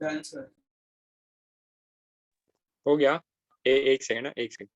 Done sir. हो गया। एक सेकंड, एक सेकंड।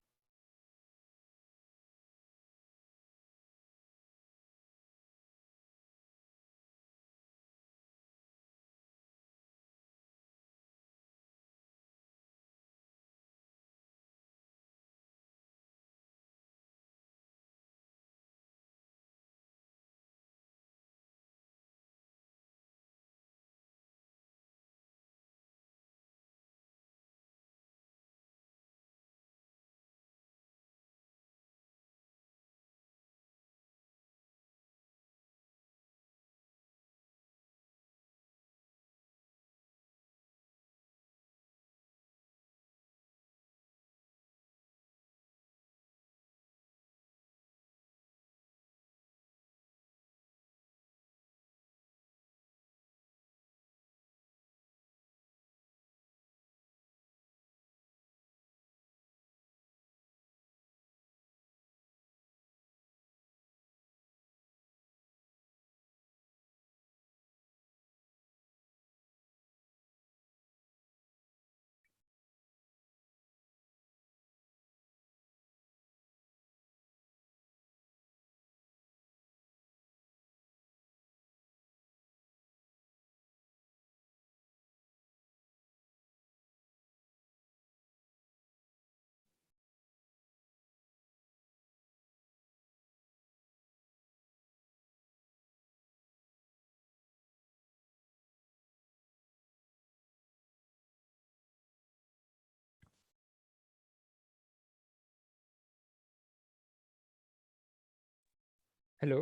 हेलो।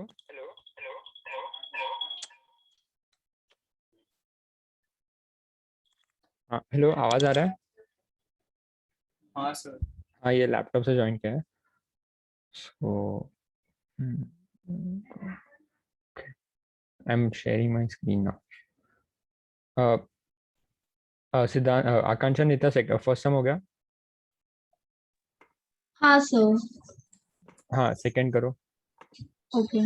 हाँ हेलो, आवाज़ आ रहा है? हाँ सर। हाँ, ये लैपटॉप से ज्वाइन किया है। So I am sharing my screen now. Siddhant, Akanksha, Nita first सम हो गया। हाँ सर। हाँ, सेकंड करो। ओके।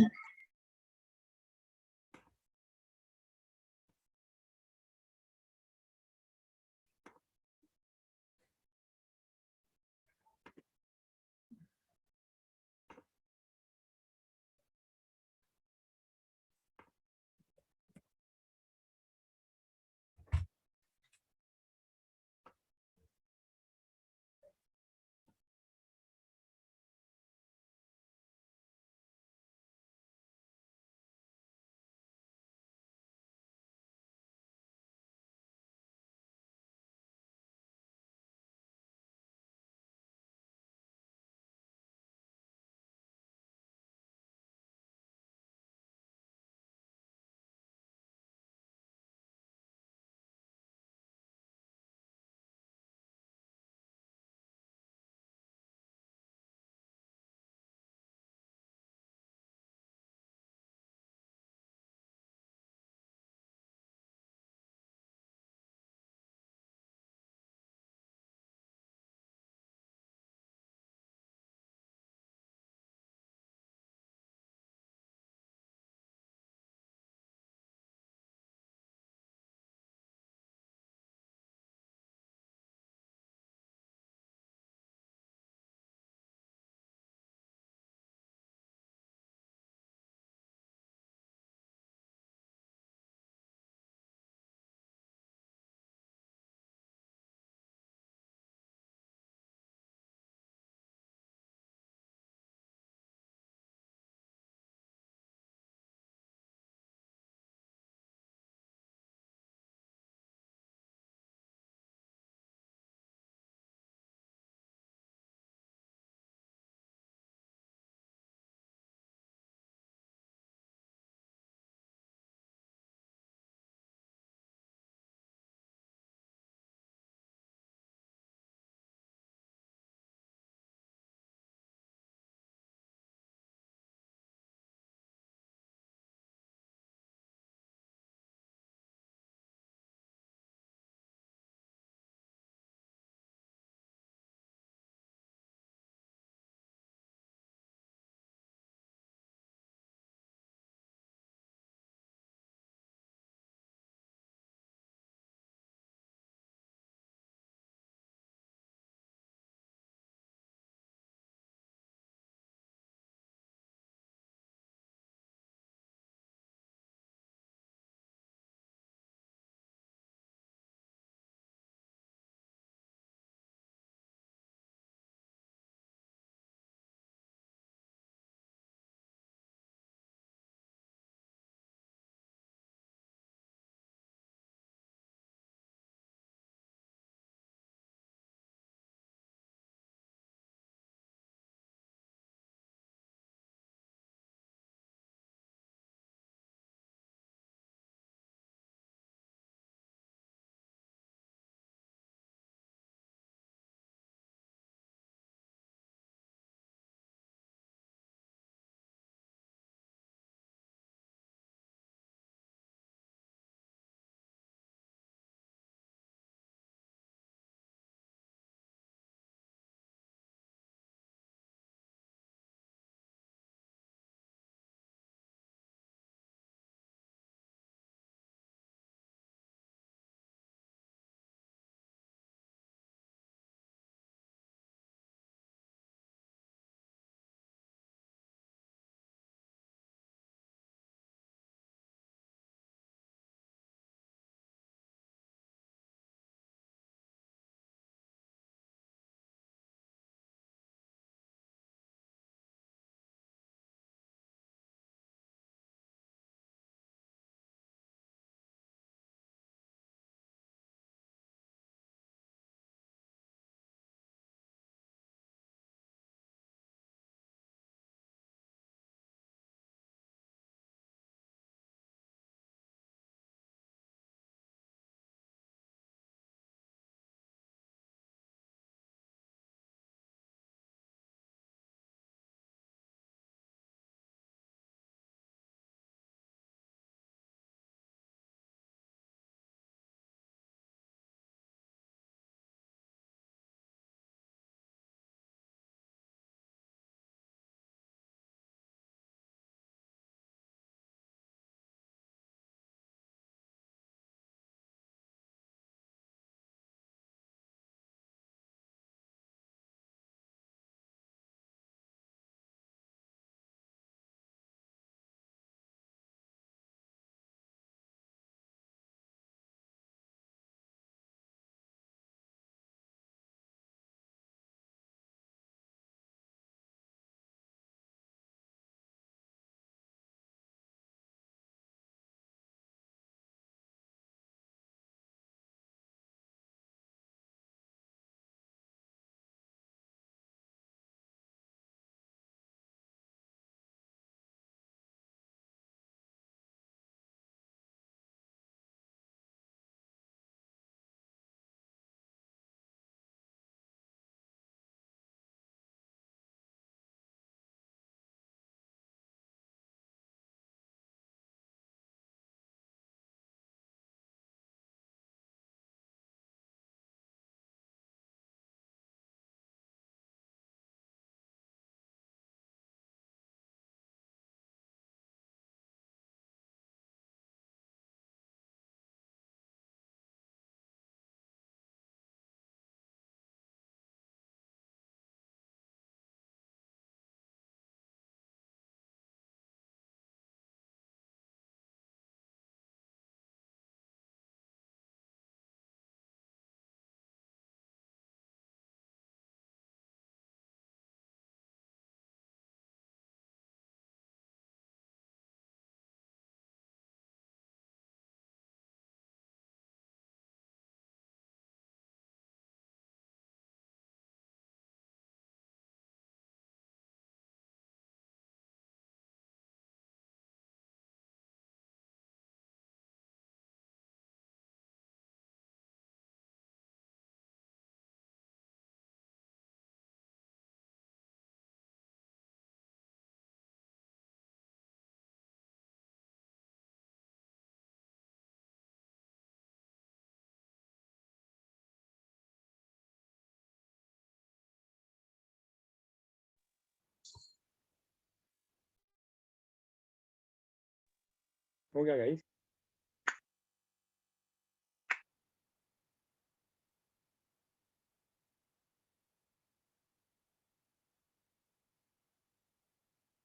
हो गया guys?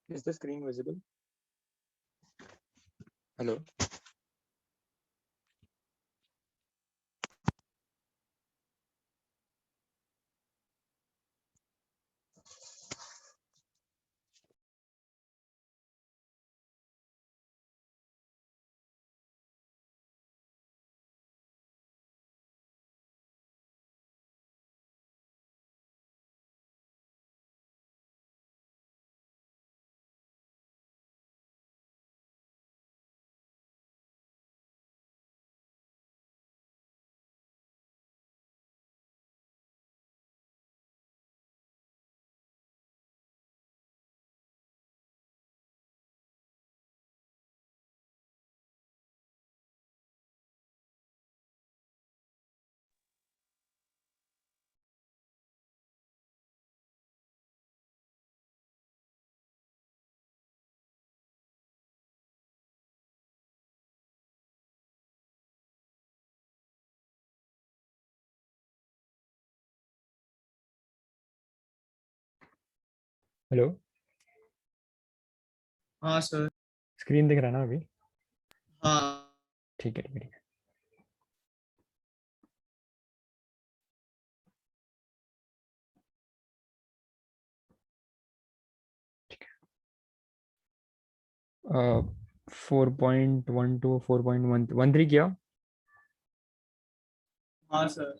Is the screen visible? Hello? Hello, हाँ सर। स्क्रीन दिख रहा है ना अभी? हाँ ठीक है ठीक है ठीक है। ठीक है। 4.12 4.13 किया। हाँ सर।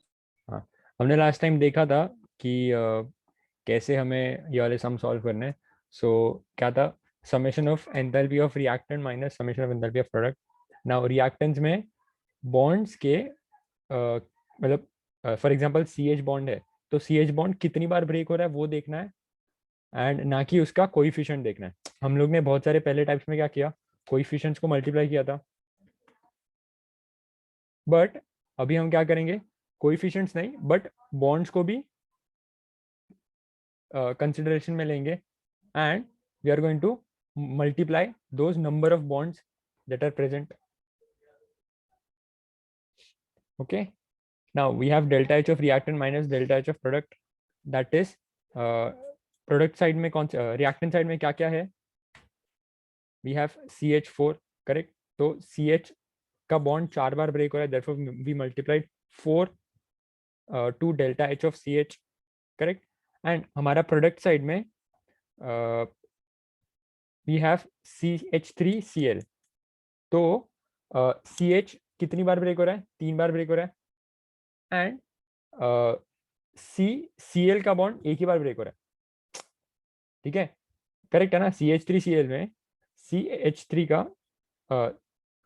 हाँ, हमने लास्ट टाइम देखा था कि कैसे हमें ये वाले सम सॉल्व करने हैं। सो क्या था? Summation of enthalpy of reactant minus summation of enthalpy of product. Now reactants में बॉन्ड्स के मतलब for example C H bond है, तो सी एच बॉन्ड कितनी बार ब्रेक हो रहा है वो देखना है, एंड ना कि उसका कोइफिशिएंट देखना है। हम लोग ने बहुत सारे पहले टाइप्स में क्या किया, कोइफिशिएंट्स को मल्टीप्लाई किया था, बट अभी हम क्या करेंगे, कोइफिशिएंट्स नहीं बट बॉन्ड्स को भी कंसिडरेशन में लेंगे, and we are going to multiply those number of bonds that are present. Okay, now we have delta H of reactant minus delta H of product, that is product side में कौन सा, reactant side में क्या क्या है? We have CH4, correct? तो CH का bond 4 बार break हो रहा है, therefore we multiplied 4 to delta H of CH, correct? and हमारा प्रोडक्ट साइड में we have CH3Cl, तो CH कितनी बार ब्रेक हो रहा है? 3 बार ब्रेक हो रहा है, एंड Cl का बॉन्ड एक ही बार ब्रेक हो रहा है। ठीक है, करेक्ट है ना? CH3Cl में CH3 का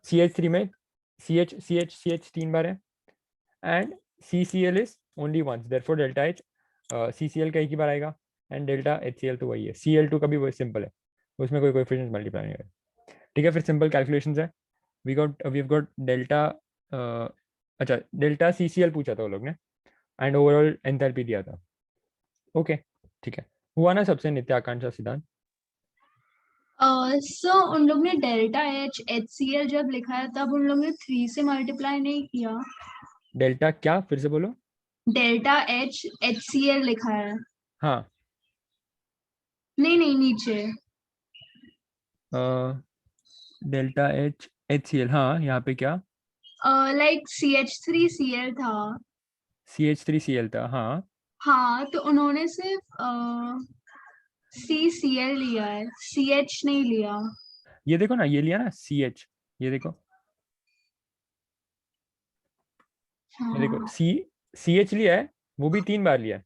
CH3 में CH 3 बार है, and CCl is only once, therefore delta H CCl का एक ही बार आएगा, एंड डेल्टा HCl तो वही है। Cl2 का भी वही सिंपल है, उसमें कोई कोएफिशिएंट मल्टीप्लाई नहीं है। ठीक है, फिर सिंपल कैलकुलेशंस है। वी गॉट डेल्टा, अच्छा डेल्टा CCl पूछा था वो लोग ने, एंड ओवरऑल एंथैल्पी दिया था। ओके ठीक है, हुआ ना सबसे? नित्य, आकांक्षा, सिद्धांत? सो उन लोग ने delta H H C L जब लिखा है तब उन लोग ने 3 से मल्टीप्लाई नहीं किया। डेल्टा क्या, फिर से बोलो। Delta H H C L लिखा है। हाँ, नहीं नहीं, नीचे। डेल्टा HCl, हाँ यहाँ पे क्या? लाइक CH3Cl था। CH3Cl था, हाँ। हाँ, तो उन्होंने सिर्फ CCl लिया है, CH नहीं लिया। ये देखो ना, ये लिया ना CH, ये देखो, ये देखो CH लिया है, वो भी 3 बार लिया है।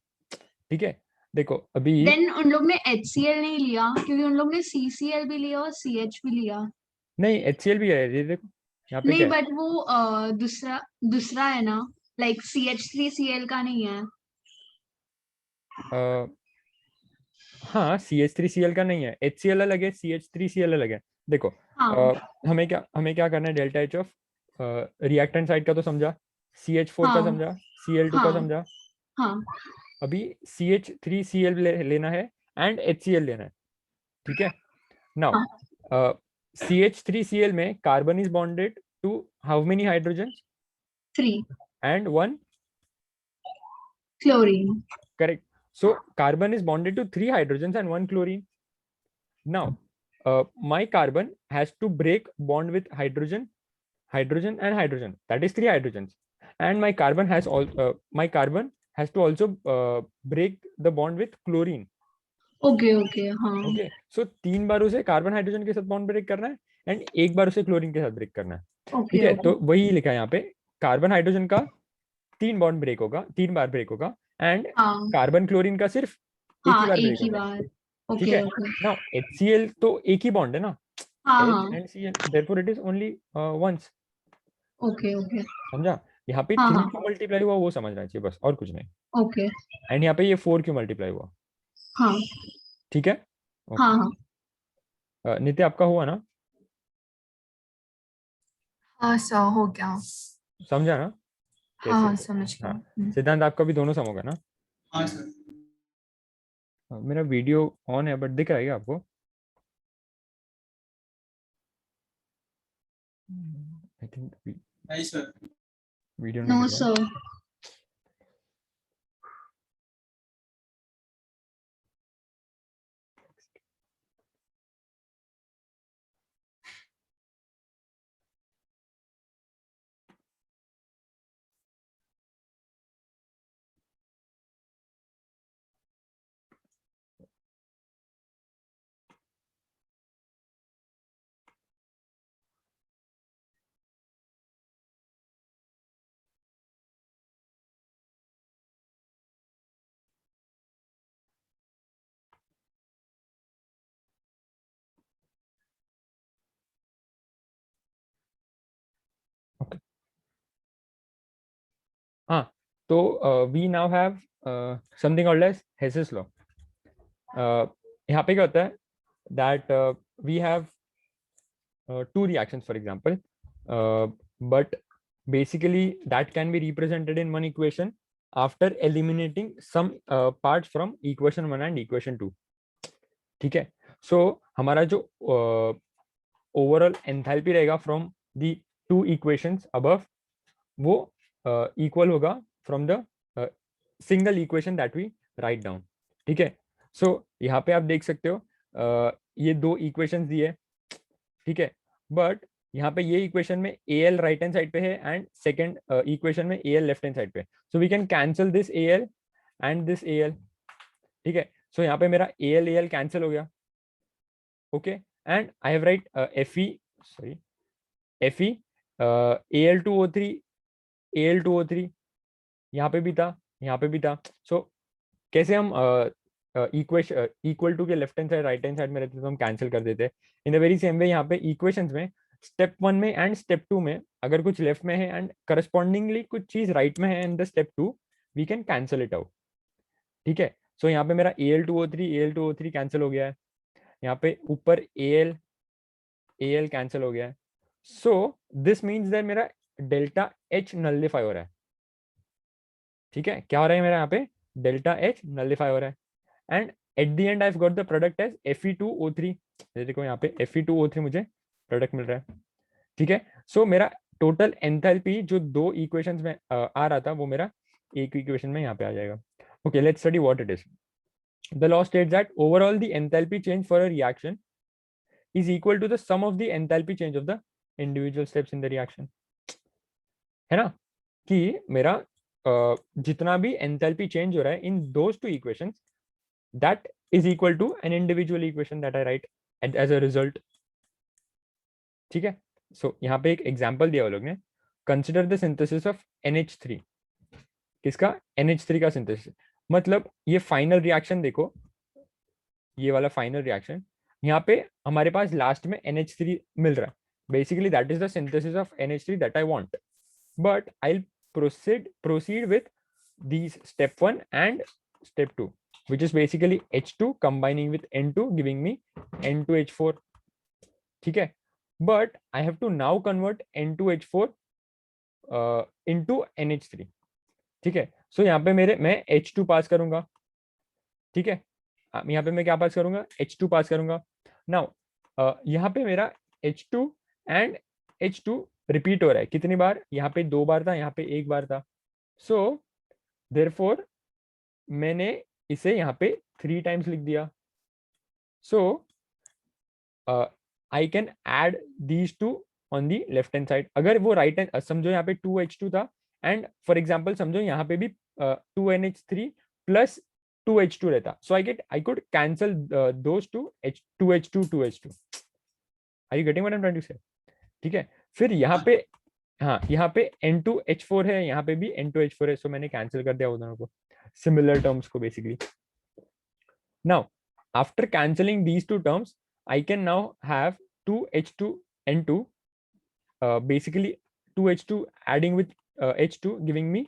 ठीक है, देखो अभी देन उन लोग ने HCl नहीं लिया क्योंकि उन लोग ने CCl भी लिया और CH भी लिया। नहीं, HCl भी है, ये देखो यहाँ पे नहीं, क्या है? बट वो दूसरा दूसरा है ना, लाइक CH3Cl का नहीं है। अ, हाँ, CH3Cl का नहीं है, HCl अलग है, CH3Cl अलग है। देखो हाँ हमें क्या करना है, delta H of reactant side का तो समझा, CH4 का हाँ समझा, Cl2 का हाँ समझा, हाँ अभी CH3Cl लेना है एंड HCl लेना है। ठीक है, नाउ हाँ CH3Cl में carbon is bonded to how many hydrogen 3 and 1 chlorine. correct. So carbon is bonded to 3 hydrogens and 1 chlorine. Now my carbon has to break bond with hydrogen and hydrogen, that is 3 hydrogens, and my carbon has to also break the bond with chlorine. Okay, हाँ. Okay, so 3 बार उसे carbon hydrogen के साथ bond break करना है and 1 बार उसे chlorine के साथ break करना है. ठीक Okay, है, तो वही लिखा है यहाँ पे, कार्बन हाइड्रोजन का 3 बॉन्ड ब्रेक होगा, 3 बार ब्रेक होगा, एंड हाँ. कार्बन क्लोरीन का सिर्फ एक ही हाँ, बार एक ब्रेक ही होगा. बार. ठीक Okay, है. okay. नाउ HCl तो एक ही बॉन्ड है ना, हाँ, H हाँ. and Cl, therefore it is only once. Okay. समझा. यहाँ पे हाँ, 3 हाँ. क्यों मल्टीप्लाई हुआ वो समझना चाहिए बस, और कुछ नहीं. Okay. एंड यहाँ पे ये 4 क्यों मल्टीप्लाई हुआ. हाँ, ठीक है. हाँ, हाँ. नित्य आपका हुआ ना, हाँ सर, हो गया. समझा ना हाँ कैसे. समझ गया. हाँ, सिद्धांत आपका भी दोनों सम होगा ना. हाँ सर. मेरा वीडियो ऑन है बट दिख रहा है क्या आपको. आई थिंक नहीं सर. वीडियो नहीं No, दिख रहा है. sir. हाँ, तो we now have something called as Hess's law. यहाँ पे क्या होता है that we have two reactions for example, but basically that can be represented in one equation after eliminating some parts from equation 1 and equation 2. ठीक है. So हमारा जो overall enthalpy रहेगा from the two equations above वो equal होगा from the single equation that we write down. ठीक है. So यहाँ पे आप देख सकते हो ये 2 equations दिए. ठीक है. बट यहाँ पे ये इक्वेशन में AL राइट हैंड साइड पे है एंड सेकंड इक्वेशन में AL लेफ्ट हैंड साइड पे. So we can cancel this AL and this AL. ठीक है. सो यहाँ पे मेरा AL कैंसिल हो गया. Okay. And I have right Fe Al2O3 यहाँ पे भी था, यहाँ पे भी था. सो कैसे हम इक्वल टू के left hand side right hand side में रहते तो हम कैंसिल कर देते. In the very same way यहाँ पे इक्वेशंस में स्टेप 1 में एंड स्टेप 2 में अगर कुछ लेफ्ट में है एंड करस्पॉन्डिंगली कुछ चीज राइट में है in the step 2 we can cancel it out. ठीक है. सो यहाँ पे मेरा Al2O3 कैंसिल हो गया है. यहाँ पे ऊपर AL कैंसिल हो गया है. सो दिस मीन्स दैट मेरा डेल्टा H नलिफाई हो रहा है. ठीक है. क्या हो रहा है मेरा यहाँ पे डेल्टा H नलिफाई हो रहा है. And at the end I have got the product as Fe2O3. देखो यहाँ पे Fe2O3 मुझे प्रोडक्ट मिल रहा है. ठीक है. सो मेरा टोटल एंथैल्पी जो 2 इक्वेशंस में आ रहा था वो मेरा एक इक्वेशन में यहाँ पे आ जाएगा. Okay, let's study what it is. The law states that overall the enthalpy change for a reaction is equal to the sum of the enthalpy change of the individual steps in the reaction. है ना कि मेरा जितना भी enthalpy change हो रहा है इन दोस 2 equations that is equal to an individual equation that I write as a result. ठीक है. सो यहाँ पे एक एग्जांपल दिया वो लोग ने. Consider the synthesis of NH3. किसका? NH3 का सिंथेसिस. मतलब ये फाइनल रिएक्शन देखो, ये वाला फाइनल रिएक्शन यहाँ पे हमारे पास लास्ट में NH3 मिल रहा है. Basically that is the synthesis of NH3 that I want. But I will proceed with these step 1 and step 2, which is basically H2 combining with N2 giving me N2H4. ठीक है. But I have to now convert N2H4 into NH3. ठीक है. सो यहाँ पे मैं H2 पास करूंगा. ठीक है. यहाँ पे मैं क्या पास करूंगा? H2 पास करूंगा. नाउ यहाँ पे मेरा H2 एंड H2 रिपीट हो रहा है कितनी बार, यहाँ पे 2 बार था, यहाँ पे 1 बार था. सो देयरफॉर मैंने इसे यहाँ पे 3 टाइम्स लिख दिया. So I can add these two on the left hand side. अगर वो राइट हैंड, समझो यहाँ पे 2H2 था एंड फॉर एग्जाम्पल समझो यहाँ पे भी 2NH3 प्लस 2H2 रहता. So I could cancel those two 2H2 2H2. Are you getting what I am trying to say? ठीक है. फिर यहाँ पे, हाँ यहाँ पे N2H4 है, यहाँ पे भी N2H4 है. सो मैंने कैंसिल कर दिया वो दोनों को, सिमिलर टर्म्स को basically. Now after cancelling these two terms I can now have 2H2N2, basically 2H2 adding with H2 giving me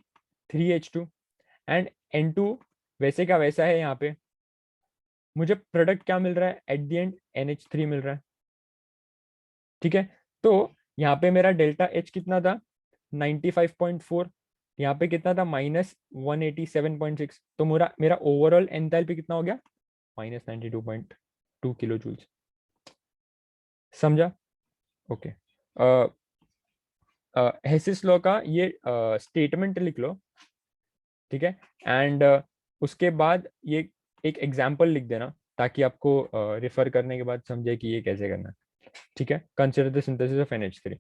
3H2 and N2 वैसे का वैसा है. यहाँ पे मुझे प्रोडक्ट क्या मिल रहा है एट द एंड, NH3 मिल रहा है. ठीक है. तो यहाँ पे मेरा डेल्टा H कितना था 95.4, यहाँ पे कितना था -187.6. तो मेरा ओवरऑल एंथैल्पी कितना हो गया -92.2 किलो जूल्स. समझा? ओके. हेसिस लॉ का ये स्टेटमेंट लिख लो. ठीक है. एंड उसके बाद ये एक एग्जांपल लिख देना ताकि आपको रेफर करने के बाद समझे कि ये कैसे करना है. ठीक है. Consider the synthesis of NH3.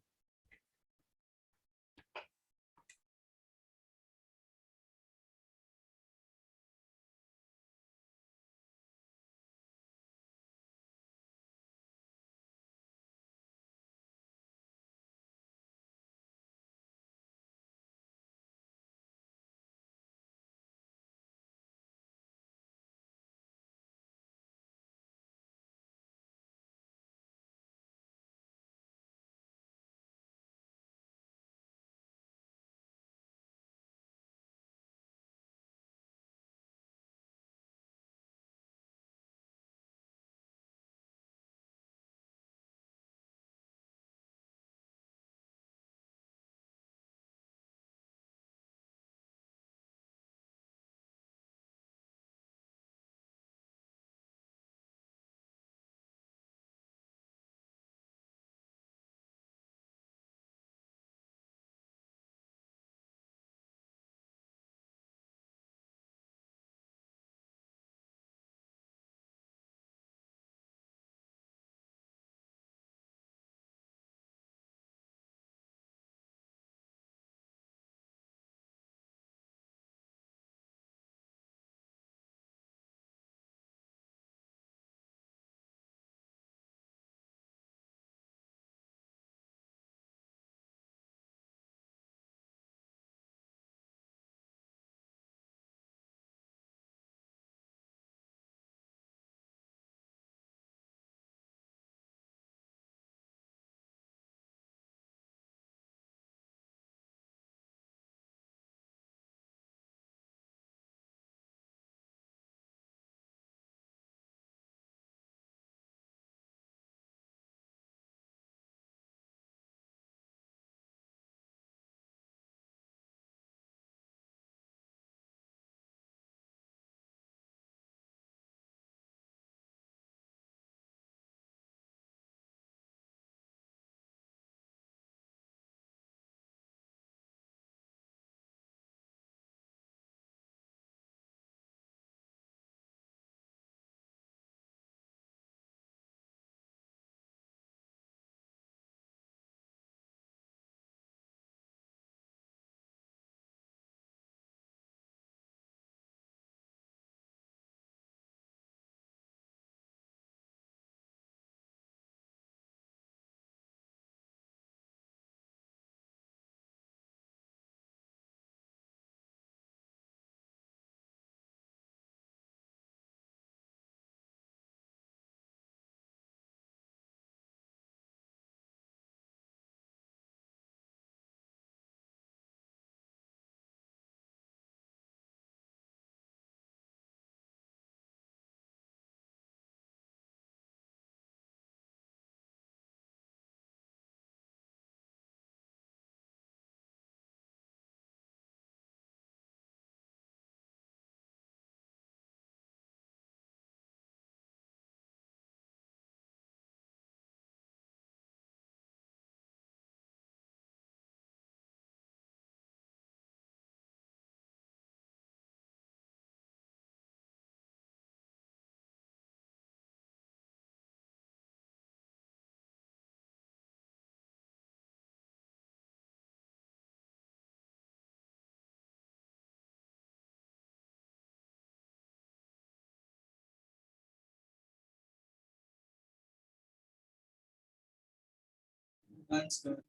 Answer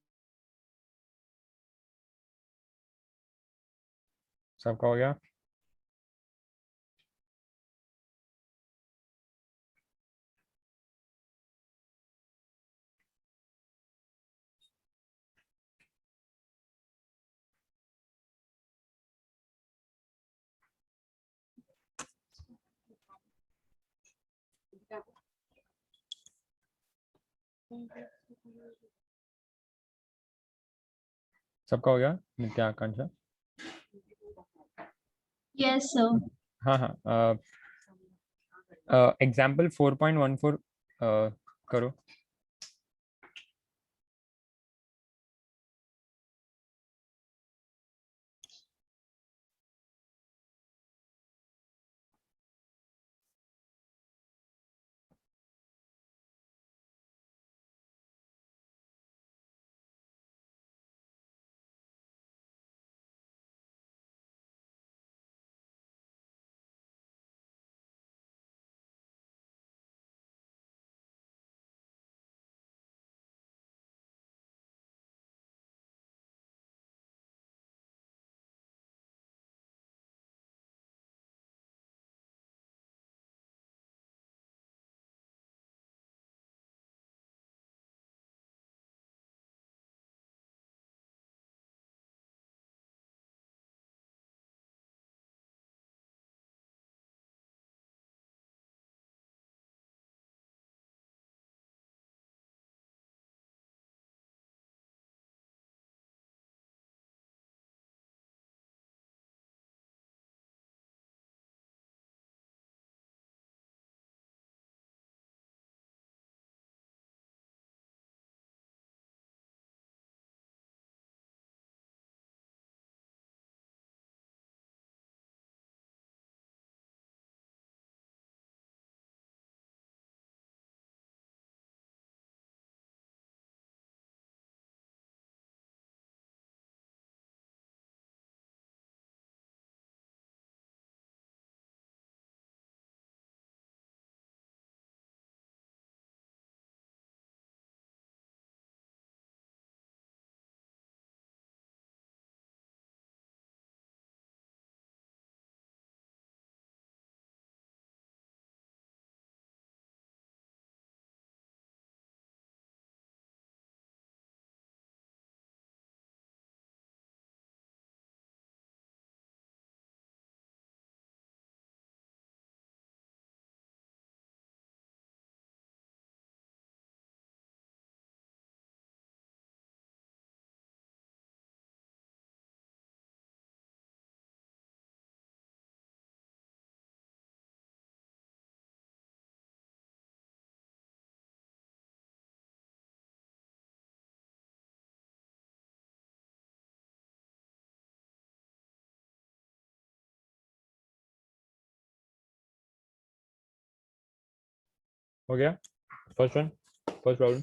सबका हो गया? सबका हो गया? नित्या, आकांक्षा? Yes sir. हाँ हाँ, एग्जाम्पल 4.14 करो। हो गया? First one, first problem.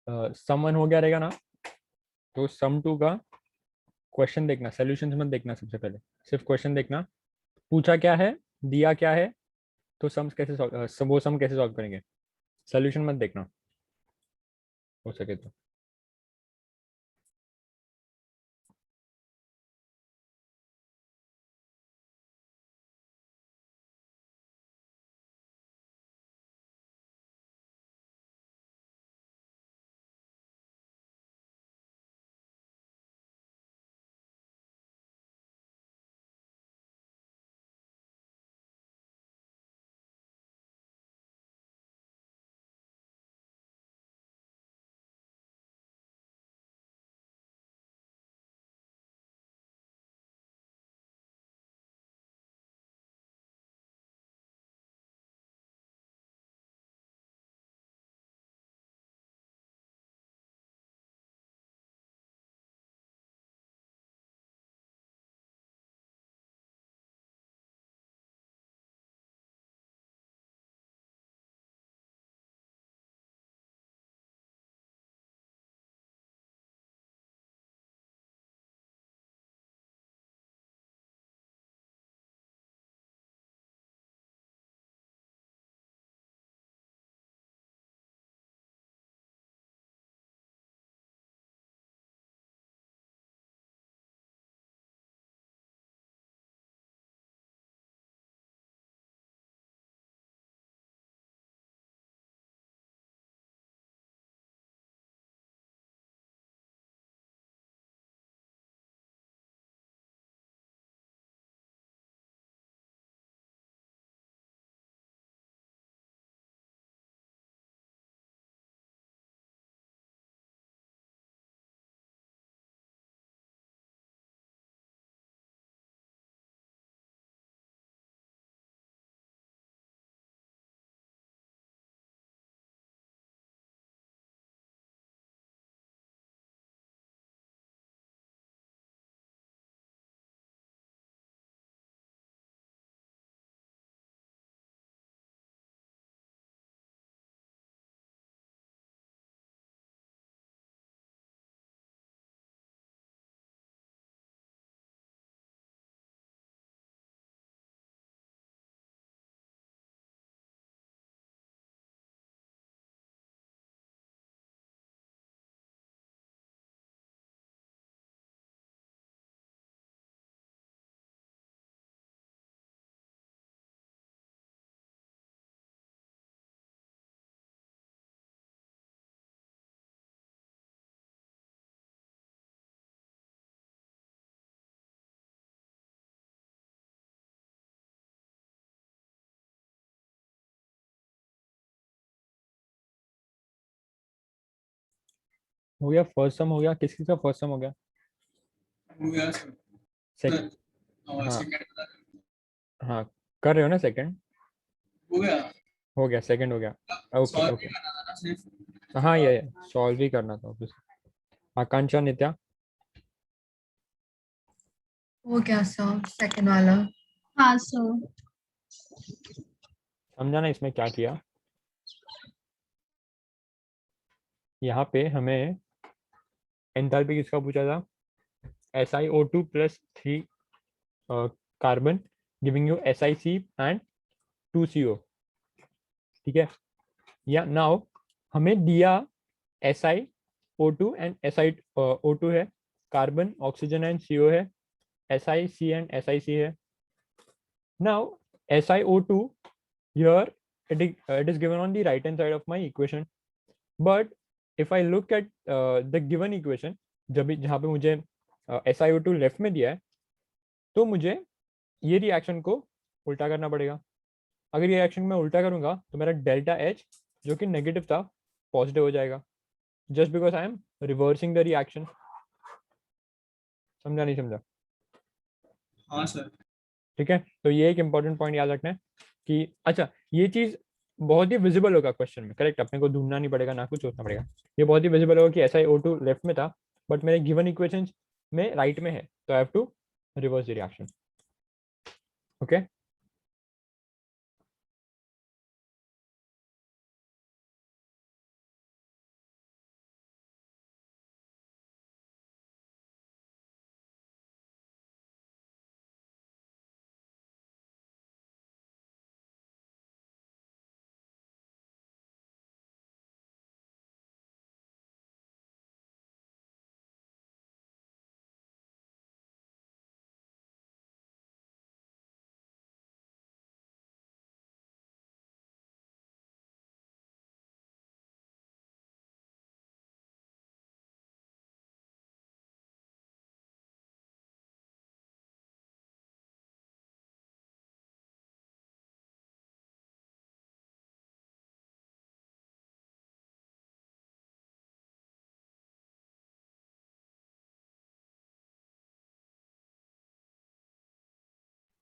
Sum 1 हो गया रहेगा ना, तो सम 2 का क्वेश्चन देखना, सॉल्यूशंस मत देखना, सबसे पहले सिर्फ क्वेश्चन देखना, पूछा क्या है, दिया क्या है, तो सम्स कैसे वो सम कैसे सॉल्व करेंगे, सॉल्यूशन मत देखना हो सके तो। हो गया फर्स्ट सम, हो गया, किस किस का फर्स्ट सम हो गया, हो गया सर। सेकंड, और हाँ सेकंड हाँ कर रहे हो ना सेकंड, हो गया। हो गया सेकंड हो गया, ओके सॉल्व ओके, भी करना था ना सिर्फ। हाँ ये सॉल्व भी करना था ऑब्वियसली। आकांक्षा, नित्या, हो गया सर सेकंड वाला। हाँ सर। समझा ना इसमें क्या किया, यहाँ पे हमें एंथैल्पी किसका पूछा था, SiO2 plus 3 carbon giving you SiC and 2CO, ठीक है, या नाउ हमें दिया SiO2 एंड SiO2 है, कार्बन ऑक्सीजन एंड CO है, SiC एंड SiC है। Now SiO2 here it is given on the right hand side of my equation, but if I look at the given equation, जब जहाँ पे मुझे SiO2 left में दिया है, तो मुझे ये रिएक्शन को उल्टा करना पड़ेगा। अगर ये रिएक्शन मैं उल्टा करूंगा तो मेरा डेल्टा H जो कि नेगेटिव था पॉजिटिव हो जाएगा, just because I am reversing the reaction. समझा नहीं समझा? हाँ सर। ठीक है, तो ये एक इंपॉर्टेंट पॉइंट याद रखना है कि अच्छा ये चीज बहुत ही विजिबल होगा क्वेश्चन में, करेक्ट, अपने को ढूंढना नहीं पड़ेगा, ना कुछ सोचना पड़ेगा, ये बहुत ही विजिबल होगा कि SiO2 लेफ्ट में था बट मेरे गिवन इक्वेशन में राइट में है, तो I have to reverse the reaction. Okay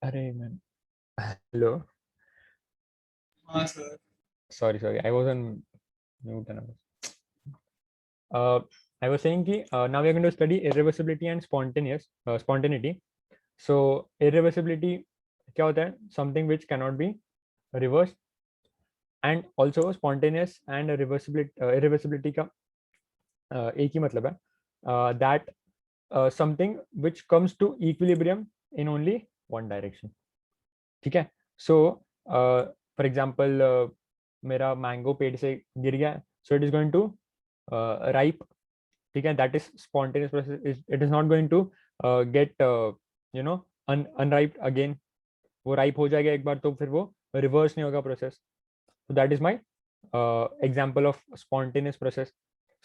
अरे मैम, हेलो, हाँ sir. sorry, I was on mute and I was saying कि now we are going to study irreversibility and spontaneity. So irreversibility क्या होता है? Something which cannot be reversed, and also spontaneous and irreversibility का एक ही मतलब है, that something which comes to equilibrium in only one direction. ठीक है? So for example मेरा मैंगो पेड़ से गिर गया, so it is going to ripe. ठीक है? That is spontaneous process. It is not going to get unripe again. वो ripe हो जाएगा एक बार तो फिर वो reverse नहीं होगा process. So that is my example of spontaneous process.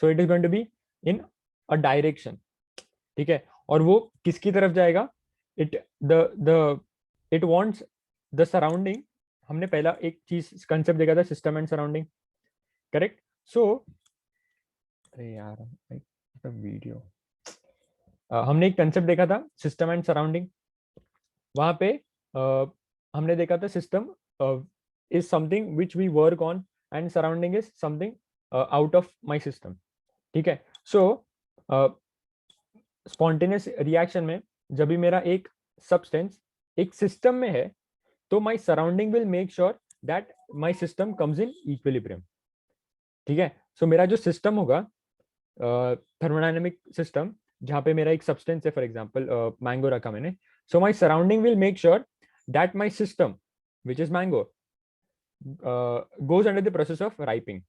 So it is going to be in a direction. ठीक है? और वो किसकी तरफ जाएगा? It wants the surrounding. हमने पहला एक चीज कंसेप्ट देखा था, सिस्टम एंड सराउंडिंग, करेक्ट? सो अरे यार वीडियो, हमने एक कंसेप्ट देखा था सिस्टम एंड सराउंडिंग. वहां पे हमने देखा था system is something which we work on and surrounding is something out of my system. ठीक है? So spontaneous reaction में जब भी मेरा एक substance एक system में है, तो my surrounding will make sure that my system comes in equilibrium. ठीक है? So मेरा जो system होगा thermodynamic system, जहाँ पे मेरा एक substance है, for example mango रखा मैंने, so my surrounding will make sure that my system which is mango goes under the process of ripening.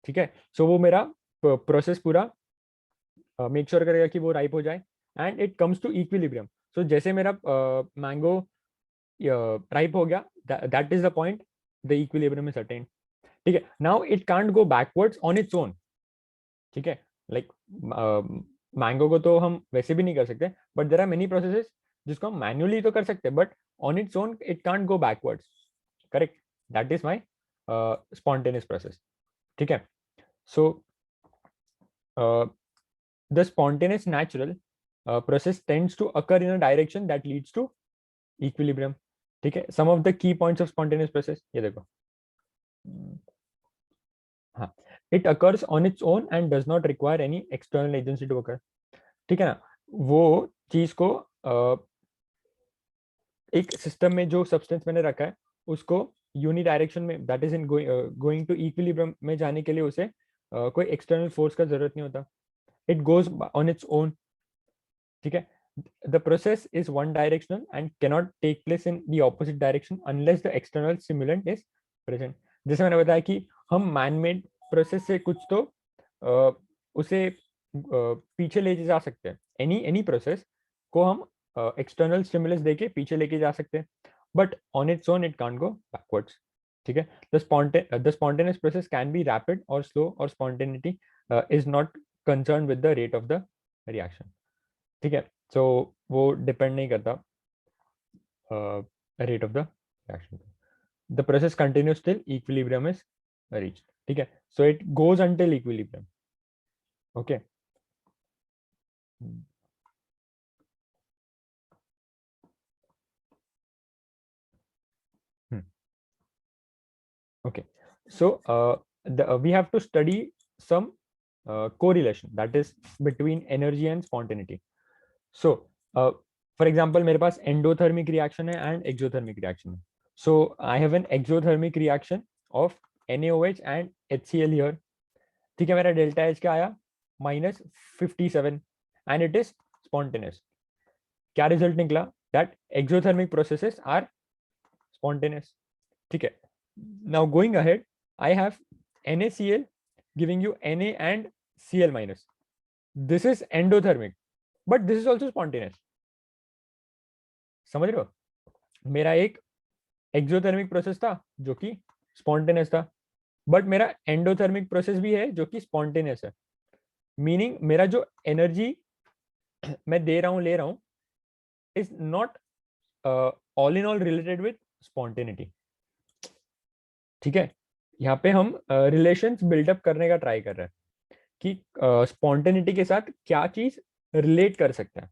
ठीक है? So वो मेरा process पूरा make sure करेगा कि वो ripe हो जाए and it comes to equilibrium. So जैसे मेरा mango ripe हो गया, that is the point the equilibrium is attained. ठीक है? Now it can't go backwards on its own. ठीक है? Like mango को तो हम वैसे भी नहीं कर सकते, but there are many processes जिसको हम manually तो कर सकते हैं, but on its own it can't go backwards. Correct? That is my spontaneous process. ठीक है? So the spontaneous natural process tends to occur in a direction that leads to equilibrium. ठीक है? Some of the key points of spontaneous process, ये देखो. हाँ, it occurs on its own and does not require any external agency to occur. ठीक है ना? वो चीज को एक सिस्टम में जो सब्सटेंस मैंने रखा है उसको यूनि डायरेक्शन में, that is in going to equilibrium में जाने के लिए उसे कोई एक्सटर्नल फोर्स का जरूरत नहीं होता. It goes on its own. ठीक है? The process is one directional and cannot take place in the opposite direction unless the external stimulant is present. जैसे मैंने बताया कि हम मैन मेड प्रोसेस से कुछ तो उसे पीछे ले जा सकते हैं. एनी प्रोसेस को हम एक्सटर्नल स्टिमुलस देके पीछे लेके जा सकते हैं, but on its own it can't go backwards. ठीक है? The spontaneous process can be rapid और स्लो, और spontaneity is not concern with the rate of the reaction. ठीक है? सो वो डिपेंड नहीं करता rate of the reaction. The process continues till equilibrium is reached. ठीक है? So it goes until equilibrium. Okay? Okay, so we have to study some correlation, that is between energy and spontaneity. So for example मेरे पास endothermic reaction है and exothermic reaction है. So I have an exothermic reaction of NaOH and HCl here. ठीक है? मेरा delta H क्या आया? -57 and it is spontaneous. क्या result निकला? That exothermic processes are spontaneous. ठीक है? Now going ahead, I have NaCl giving you Na and Cl minus. This is endothermic, but this is also spontaneous. समझ रहे हो? मेरा एक एक्सोथर्मिक प्रोसेस था जो कि स्पॉन्टेनियस था, बट मेरा एंडोथर्मिक प्रोसेस भी है जो कि स्पॉन्टेनियस है. मीनिंग मेरा जो एनर्जी मैं दे रहा हूं, ले रहा हूं, is not all in all related with spontaneity. ठीक है? यहाँ पे हम रिलेशंस बिल्डअप करने का ट्राई कर रहे हैं कि स्पॉन्टेनिटी के साथ क्या चीज रिलेट कर सकता है.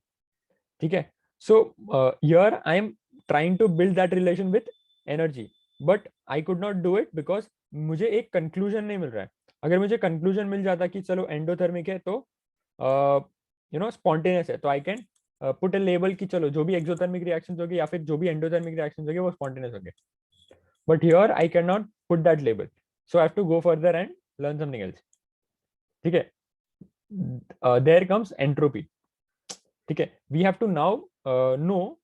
ठीक है? So here I am trying to build that relation with energy, but I could not do it because मुझे एक conclusion नहीं मिल रहा है. अगर मुझे conclusion मिल जाता कि चलो endothermic है तो spontaneous है, तो I can put a label कि चलो जो भी exothermic reactions होगी या फिर जो भी endothermic reactions होगी वो spontaneous होंगे. But here I cannot put that label, so I have to go further and learn something else. ठीक है. There comes entropy. ठीक है. We have to now know.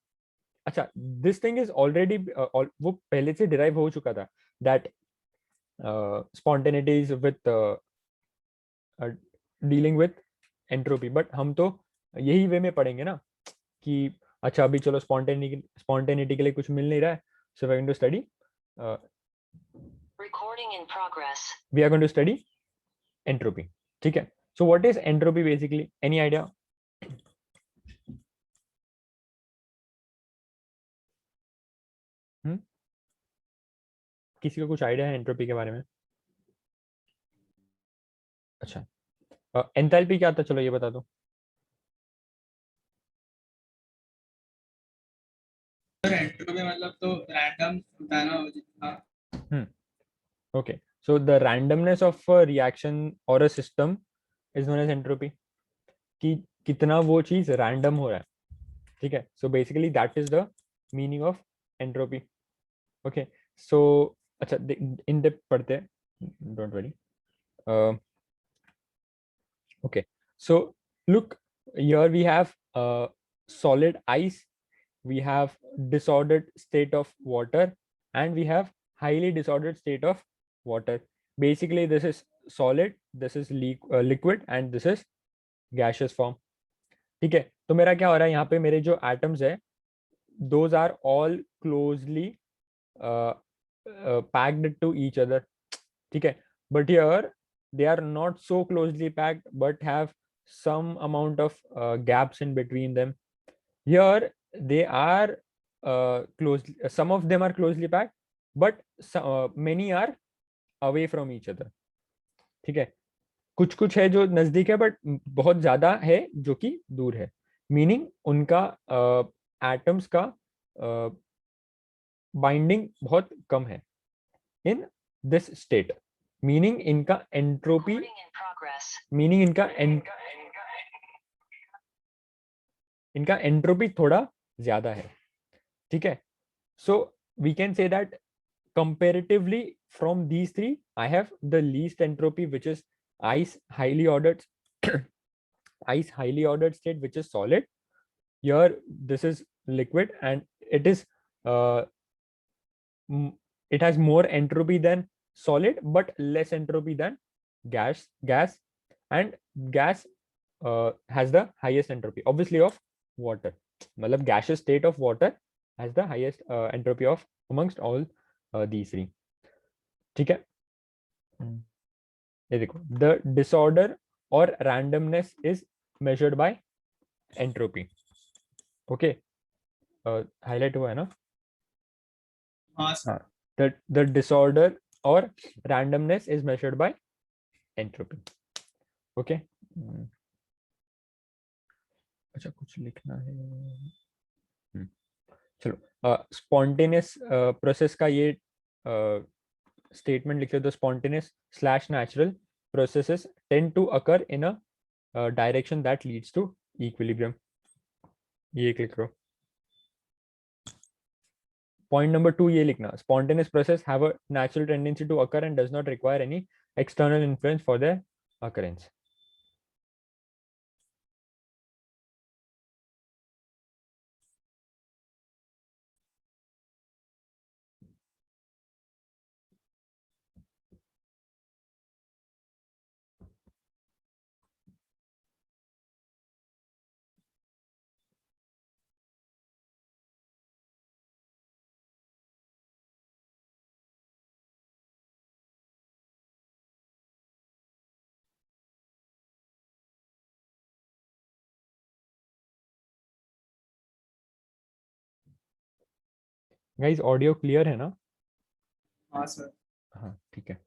अच्छा, this thing is already वो पहले से derive हो चुका था that spontaneity is with dealing with entropy, but हम तो यही वे में पढ़ेंगे ना कि अच्छा अभी चलो spontaneity के लिए कुछ मिल नहीं रहा है, so we're going to study Recording in progress. we are going to study entropy. ठीक है. So what is entropy basically? Any idea? किसी को कुछ आइडिया है एंट्रोपी के बारे में? अच्छा, एंथैल्पी क्या था, चलो ये बता दो. सर एंट्रोपी मतलब तो रैंडम होता है ना वो जितना. Okay, so the randomness of a reaction or a system is known as entropy. कि कितना वो चीज रैंडम हो रहा है. ठीक है. So basically that is the meaning of entropy. Okay, so अच्छा इन डेप्थ पढ़ते हैं, don't worry. Okay, so look, here we have solid ice, we have disordered state of water, and we have highly disordered state of water. Basically this is solid, this is liquid, and this is gaseous form. ठीक है. तो मेरा क्या हो रहा है यहाँ पे, मेरे जो atoms है those are all closely packed to each other. ठीक है. But here they are not so closely packed but have some amount of gaps in between them. Here they are closely, some of them are closely packed but many are away from each other. ठीक है. कुछ कुछ है जो नजदीक है but बहुत ज्यादा है जो कि दूर है, मीनिंग उनका एटम्स का बाइंडिंग बहुत कम है इन दिस स्टेट, मीनिंग इनका entropy, Recording in progress. Meaning इनका एंट्रोपी थोड़ा ज्यादा है. ठीक है. So we can say that comparatively from these three I have the least entropy, which is ice highly ordered ice highly ordered state, which is solid. Here this is liquid and it is it has more entropy than solid but less entropy than gas, and gas has the highest entropy obviously of water. मतलब gaseous state of water has the highest entropy of amongst all these three. ठीक है. ये देखो, the disorder or randomness is measured by entropy. Okay, highlight हुआ है ना? हाँ sir. The disorder or randomness is measured by entropy. Okay. अच्छा कुछ लिखना है. चलो, spontaneous process का ये statement लिख लो. The spontaneous / natural processes tend to occur in a direction that leads to equilibrium. ये क्लिक करो. Point number 2 ये लिखना. Spontaneous process have a natural tendency to occur and does not require any external influence for their occurrence. Guys, audio clear है ना? हाँ sir. हाँ ठीक है.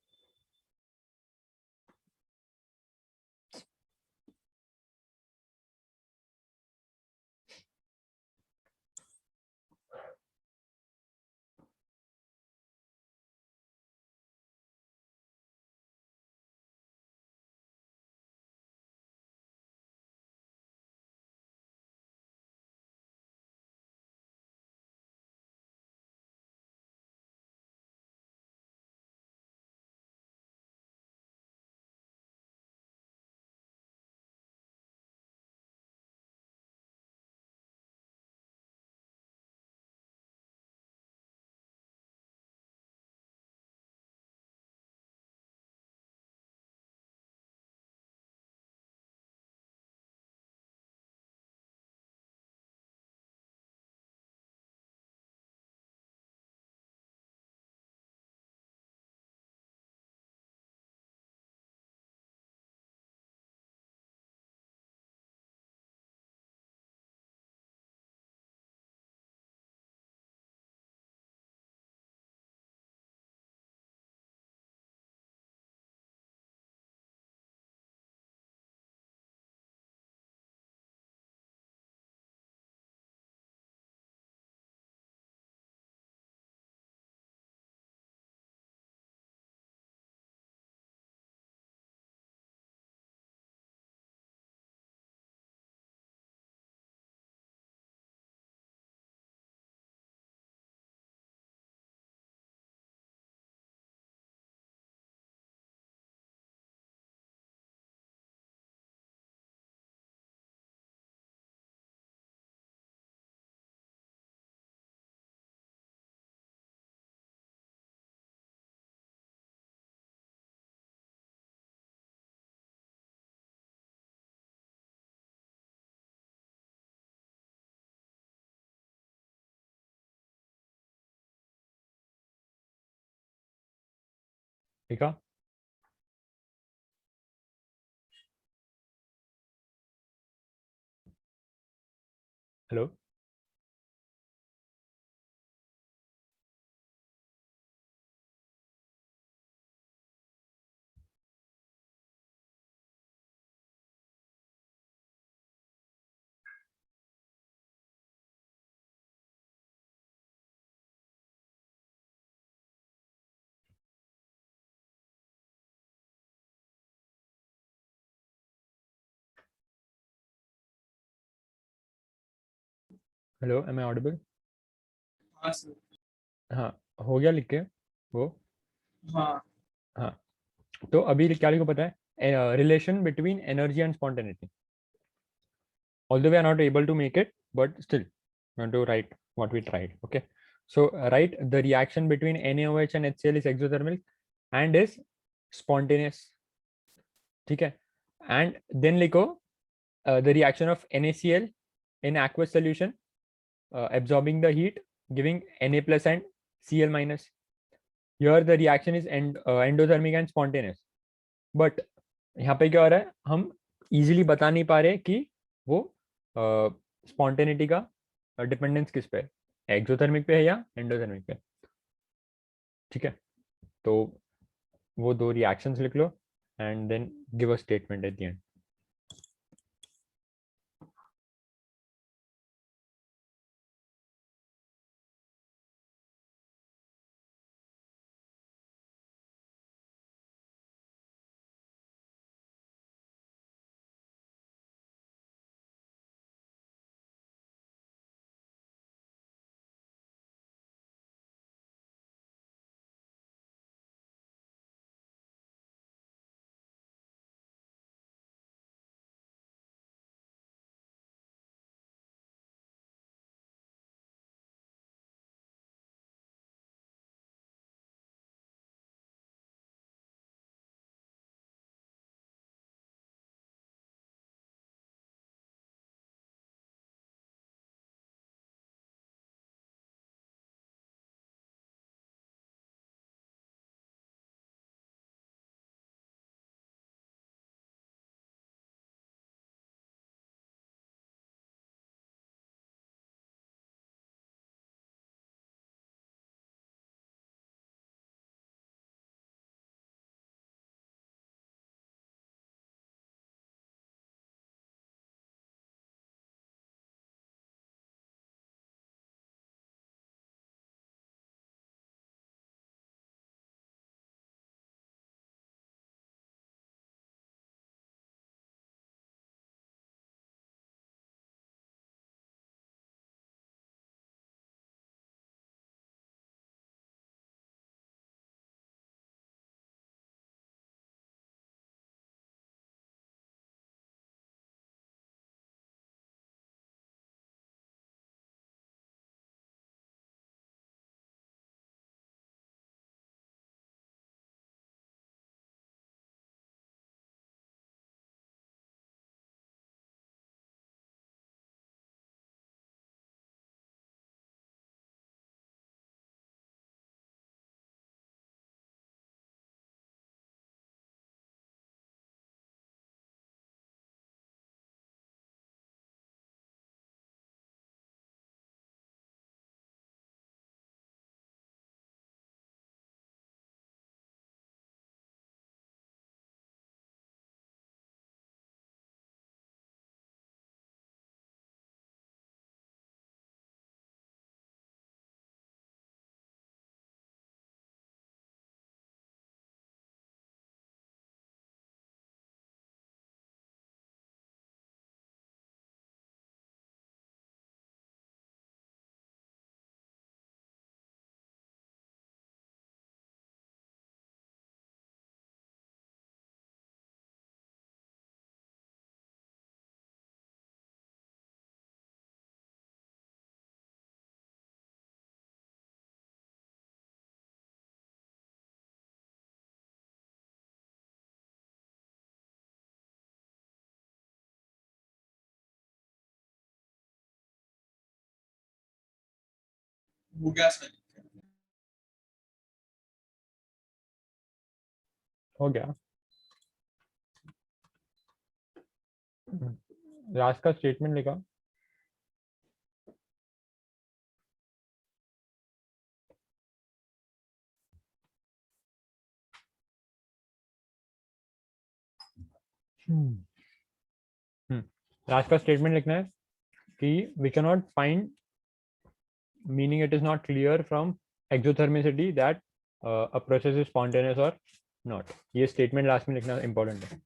ठीक है? Hello? Hello, am I audible? हाँ सर। हाँ, हो गया लिख के वो? हाँ हाँ, तो अभी क्या लिखो पता है? Relation between energy and spontaneity. Although we are not able to make it, but still we want to write what we tried. Okay, so write the reaction between NaOH and HCl is exothermic and is spontaneous. ठीक है? And then लिखो the reaction of NaCl in aqueous solution absorbing the heat giving Na plus and Cl minus. Here the reaction is endothermic and spontaneous. But यहाँ पे क्या हो रहा है, हम easily बता नहीं पा रहे कि वो स्पॉन्टेनिटी का डिपेंडेंस किस पे है, एक्सोथर्मिक पे है या एंडोथर्मिक पे. ठीक है, तो वो दो रिएक्शंस लिख लो and then give a statement at the end. हो गया सर. हो गया। लास्ट का स्टेटमेंट लिखा। लास्ट का स्टेटमेंट लिखना है कि we cannot find, meaning it is not clear from exothermicity that a process is spontaneous or not. ये स्टेटमेंट लास्ट में लिखना इंपॉर्टेंट है।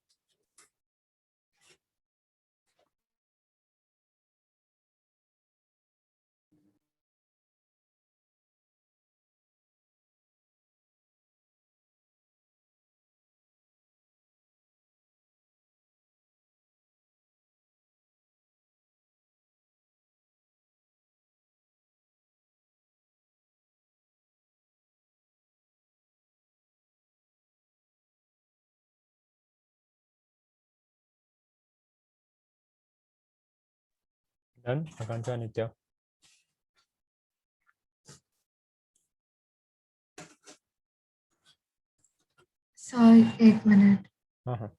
डन। आकांक्षा, नित्या। सर एक मिनट। हाँ हाँ।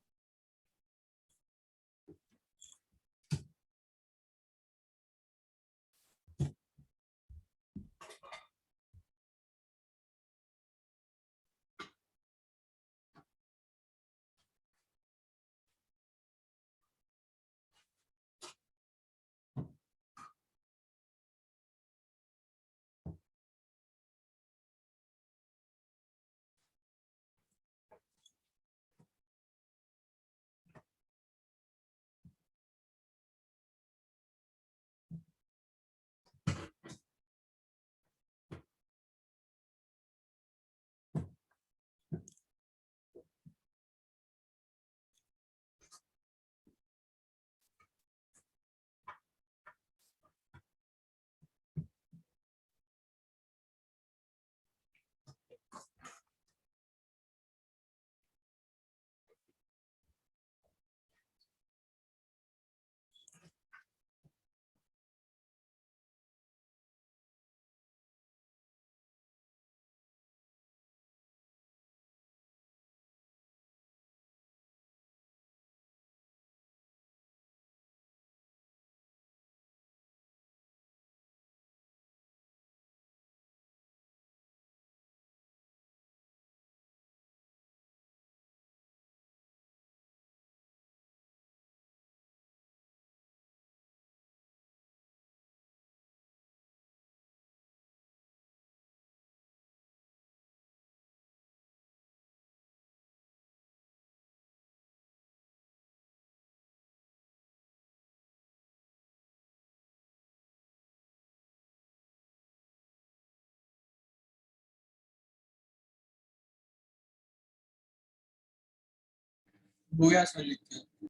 भूया सर लिखते हैं।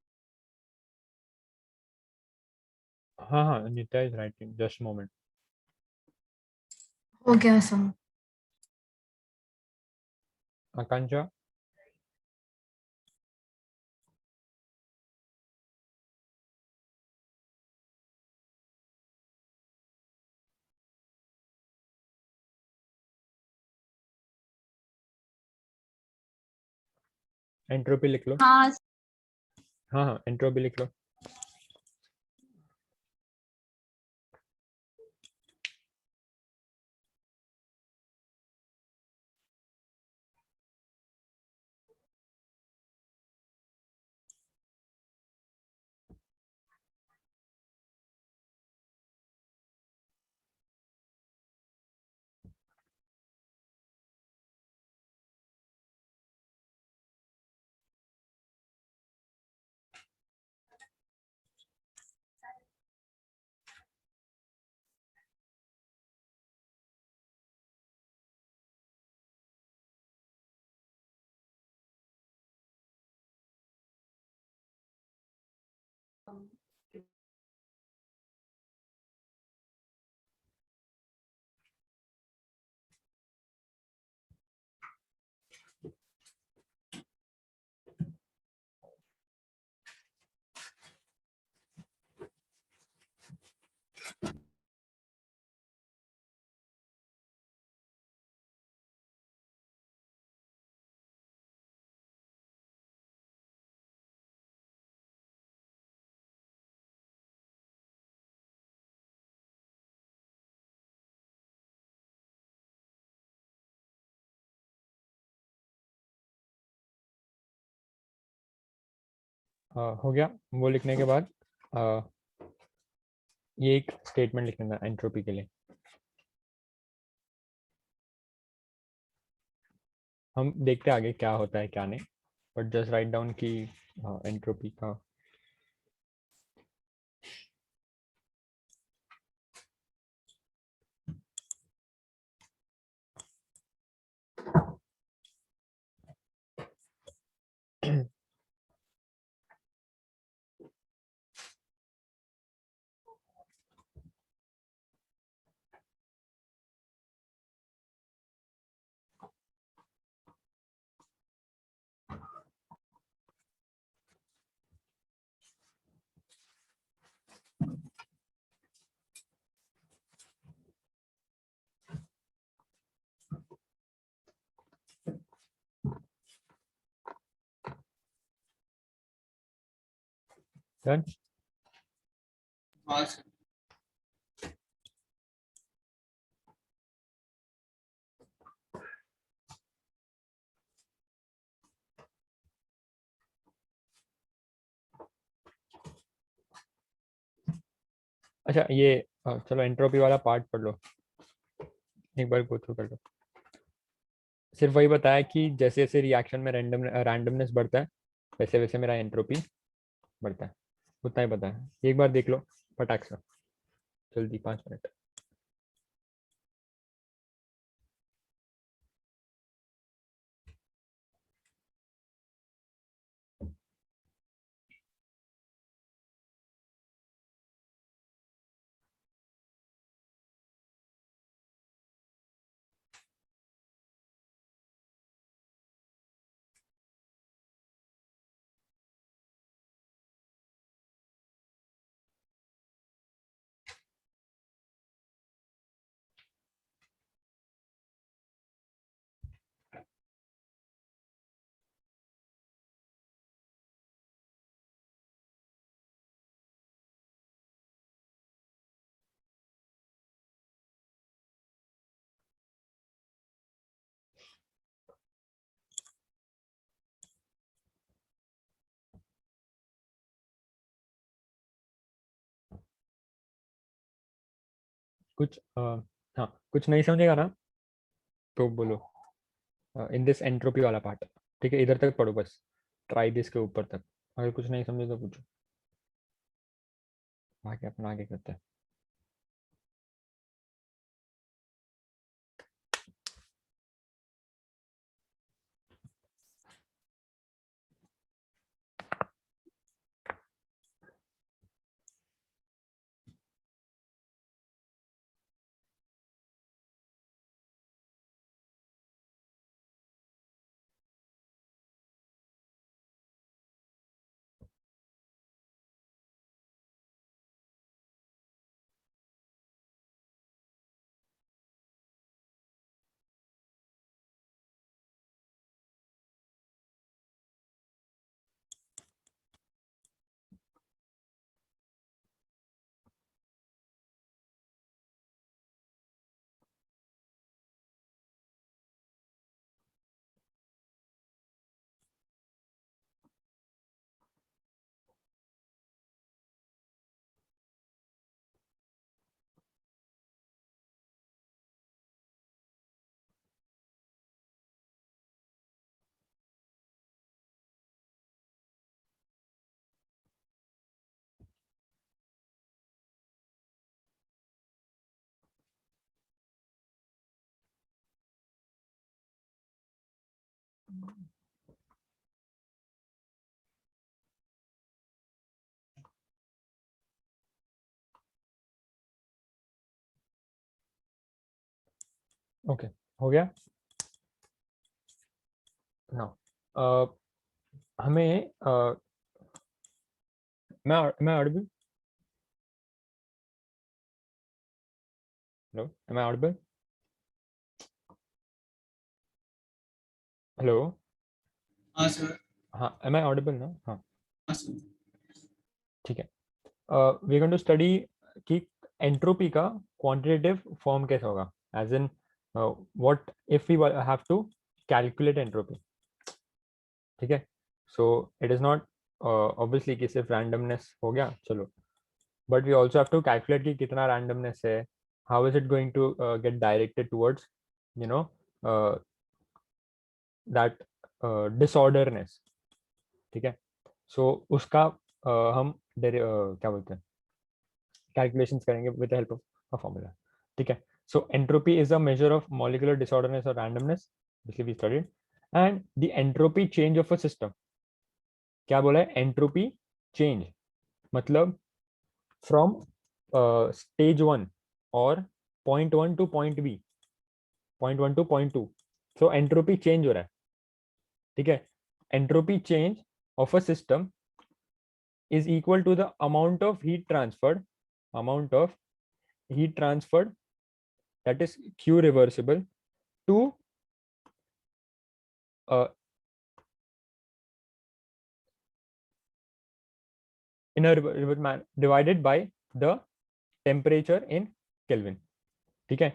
हाँ हाँ, नित्या इज राइटिंग, जस्ट मोमेंट। हो गया सर। आकांक्षा। एंट्रोपी लिख लो। हाँ हाँ हाँ, एंट्रोपी लिख लो। हो गया। वो लिखने के बाद ये एक स्टेटमेंट लिखना था एंट्रोपी के लिए। हम देखते हैं आगे क्या होता है क्या नहीं, बट जस्ट राइट डाउन की एंट्रोपी का डन। हाँ सर। अच्छा ये चलो एंट्रोपी वाला पार्ट पढ़ लो, एक बार गो थ्रू कर लो। सिर्फ वही बताया कि जैसे जैसे रिएक्शन में रैंडमनेस बढ़ता है वैसे वैसे मेरा एंट्रोपी बढ़ता है, उतना ही पता है। एक बार देख लो फटाक से, जल्दी 5 मिनट। कुछ हाँ कुछ नहीं समझेगा ना तो बोलो इन दिस एंट्रोपी वाला पार्ट। ठीक है, इधर तक पढ़ो बस, ट्राई दिस के ऊपर तक। अगर कुछ नहीं समझे तो पूछो, आगे अपना आगे करते हैं। ओके हो गया ना। हमें मैं audible? Hello, am I audible? Hello, हाँ सर। हाँ एम आई ऑडिबल ना? हाँ हाँ सर। ठीक है। वी गोइंग टू स्टडी कि एंट्रोपी का क्वांटिटेटिव फॉर्म कैसा होगा, as in what if we have to calculate entropy. ठीक है, so it is not obviously कि सिर्फ रैंडमनेस हो गया, चलो, but we also have to calculate कि कितना रैंडमनेस है, how is it going to get directed towards you know that disorderness, ठीक है। सो उसका हम क्या बोलते हैं, कैलकुलेशंस करेंगे with the help of a formula, ठीक है। So entropy is a measure of molecular disorderness और randomness, we studied, and the entropy change of a system, क्या बोला है, एंट्रोपी चेंज मतलब फ्रॉम स्टेज 1 और point 1 to point B, point 1 to point 2, so entropy change हो रहा है, ठीक है। Entropy change of a system is equal to the amount of heat transferred, that is Q reversible, to in a reversible manner divided by the temperature in Kelvin, ठीक है।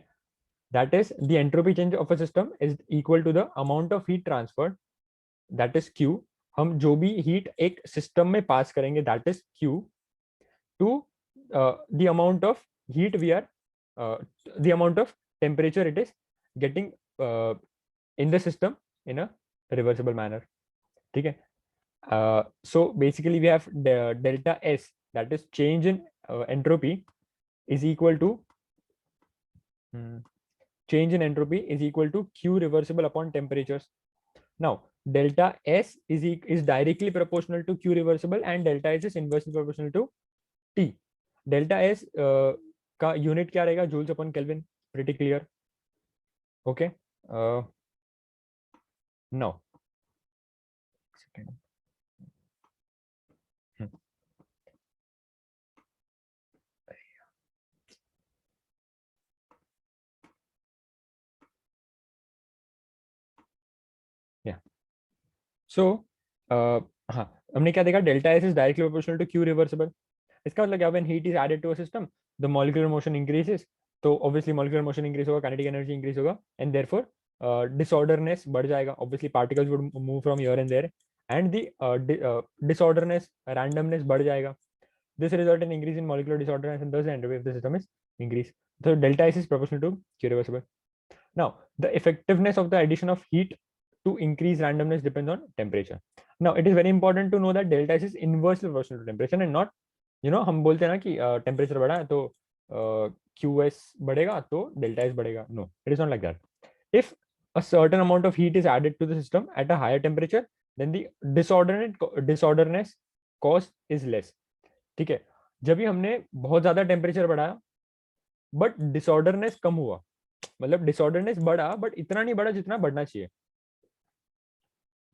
That is the entropy change of a system is equal to the amount of heat transferred, that is Q, हम जो भी heat एक system में पास करेंगे that is Q, to the amount of heat we are the amount of temperature it is getting in the system in a reversible manner, ठीक है। So basically we have delta S, that is change in entropy, is equal to change in entropy is equal to Q reversible upon temperatures. Now delta S is directly proportional to Q reversible and delta S is inversely proportional to T. Delta S का unit क्या रहेगा, joules upon kelvin, pretty clear, okay. Now so हाँ, हमने क्या देखा, delta S is directly proportional to Q reversible, इसका मतलब क्या, when heat is added to a system the molecular motion increases, तो ऑब्वियसली मॉलिक्यूलर मोशन इंक्रीज होगा, kinetic energy increase होगा, एंड देयरफॉर डिसऑर्डरनेस बढ़ जाएगा, obviously particles would move from here and there, and the disorderness, randomness बढ़ जाएगा, this result in increase in molecular disorderness and thus the entropy of the system is increased. So delta S is proportional to Q reversible. Now the effectiveness of the addition of heat to increase randomness depends on temperature. Now it is very important to know that delta S is inversely proportional to temperature and not, you know, हम बोलते हैं ना कि temperature बढ़ा है तो QS बढ़ेगा तो delta S बढ़ेगा. No, it is not like that. If a certain amount of heat is added to the system at a higher temperature, then the disorderness cost is less. ठीक है, जब भी हमने बहुत ज्यादा टेम्परेचर बढ़ाया बट डिसऑर्डरनेस कम हुआ, मतलब डिसऑर्डरनेस बढ़ा बट इतना नहीं बढ़ा जितना बढ़ना चाहिए,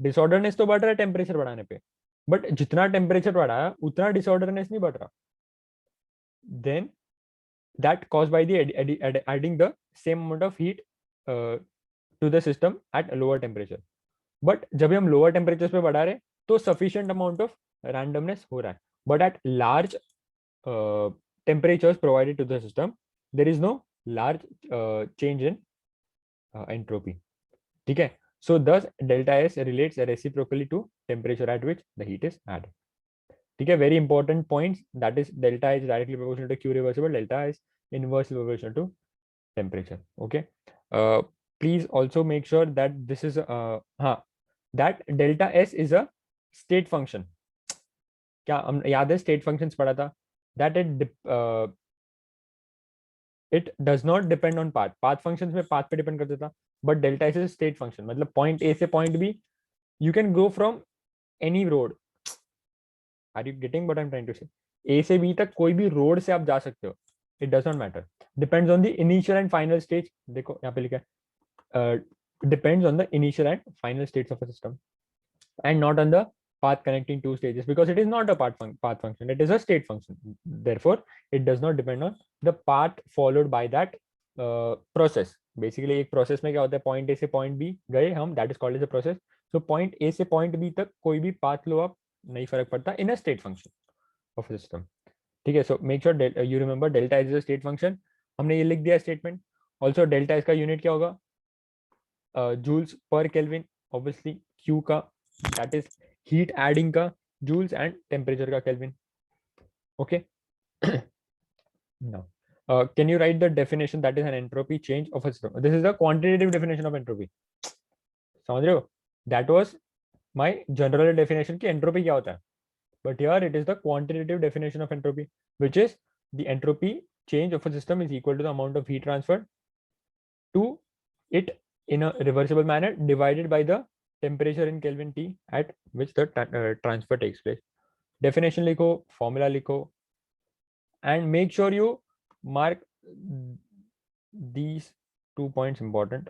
डिसऑर्डरनेस तो बढ़ रहा है टेम्परेचर बढ़ाने पे, बट जितना टेम्परेचर बढ़ाया उतना डिसऑर्डरनेस नहीं बढ़ रहा, then that caused by the adding the same amount of heat to the system at lower temperature, but जब हम लोअर टेम्परेचर पे बढ़ा रहे तो सफिशिएंट अमाउंट ऑफ रैंडमनेस हो रहा है, but at large temperatures provided to the system there is no large change in entropy, ठीक है। So thus delta S relates reciprocally to temperature at which the heat is added, ठीक है। Very important points, that is delta is directly proportional to Q reversible, delta is inversely proportional to temperature, okay. Please also make sure that this is that delta S is a state function, क्या हम याद है state functions पढ़ा था, that it does not depend on path, path functions में path पे depend करता था, but delta is state function, मतलब पॉइंट ए से point B you can go from any road, are you getting what I am trying to say, A से B तक कोई भी रोड से आप जा सकते हो, it does not matter, depends on the initial and final stage, देखो यहाँ पे लिखा है depends on the initial and final states of a system and not on the path connecting two stages, because it is not a path function, it is a state function, therefore it does not depend on the path followed by that process. Basically एक process में क्या होता है, point A से point B गए हम, that is called as a process. So point A से point B तक कोई भी path लो आप, नहीं फर्क पड़ता in a state function of a system, ठीक है। So make sure you remember delta is a state function, हमने ये लिख दिया statement. Also delta इसका unit क्या होगा, joules per Kelvin, obviously Q का that is heat adding का joules and temperature का Kelvin. Okay. Now, can you write the definition that is an entropy change of a system? This is the quantitative definition of entropy. समझ रहे हो? That was my general definition कि entropy क्या होता है. But here it is the quantitative definition of entropy, which is the entropy change of a system is equal to the amount of heat transferred to it in a reversible manner divided by the temperature in Kelvin T at which the transfer takes place. Definition लिखो, formula लिखो, and make sure you mark these 2 points important.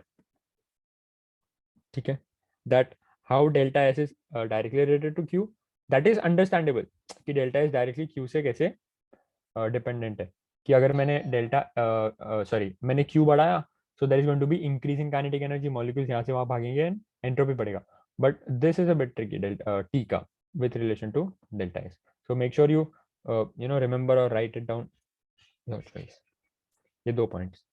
ठीक है? That how delta S is directly related to Q. That is understandable कि delta S directly Q से कैसे dependent है. कि अगर मैंने delta मैंने Q बढ़ाया, so there is going to be increasing kinetic energy, molecules यहाँ से वहाँ भागेंगे and entropy बढ़ेगा. But this is a bit tricky, delta T का with relation to delta S. So make sure you remember or write it down your choice. ये 2 points.